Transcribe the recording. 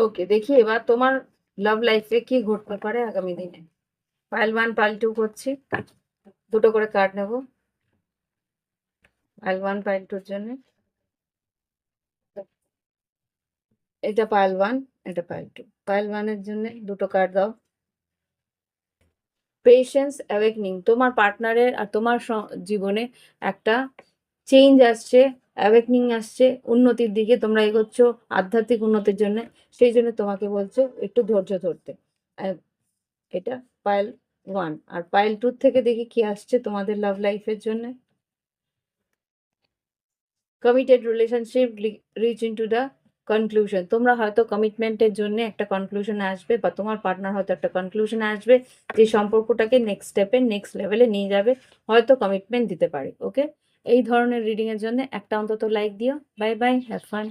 ওকে, দেখি এবার তোমার লাভ লাইফে কি ঘটতে পারে আগামী দিনে। পাইল 1 পাইল 2 করছি, দুটো করে কার্ড নেব পাইল 1 পাইল 2 এর জন্য। এটা পাইল 1, এটা পাইল 2। পাইল 1 এর জন্য দুটো কার্ড দাও। পেশেন্স অ্যাওয়েকনিং, তোমার পার্টনারের আর তোমার জীবনে একটা চেঞ্জ আসছে, অ্যাওয়েকনিং আসছে, উন্নতির দিকে তোমরা এগোচ্ছ আধ্যাত্মিক উন্নতির জন্য। সেই জন্য তোমাকে বলছে একটু ধৈর্য ধরতে। এটা পাইল 1। আর পাইল 2 থেকে দেখি কি আসছে তোমাদের লাভ লাইফের জন্য। Committed relationship reach into the conclusion, তোমরা হয়তো কমিটমেন্টের জন্য একটা কনক্লুশনে আসবে, বা তোমার পার্টনার হয়তো একটা কনক্লুশনে আসবে যে সম্পর্কটাকে নেক্সট স্টেপে নেক্সট লেভেলে নিয়ে যাবে, হয়তো কমিটমেন্ট দিতে পারে। ওকে, এই ধরনের রিডিং এর জন্য একটা অন্তত লাইক দিও। Bye bye, have fun.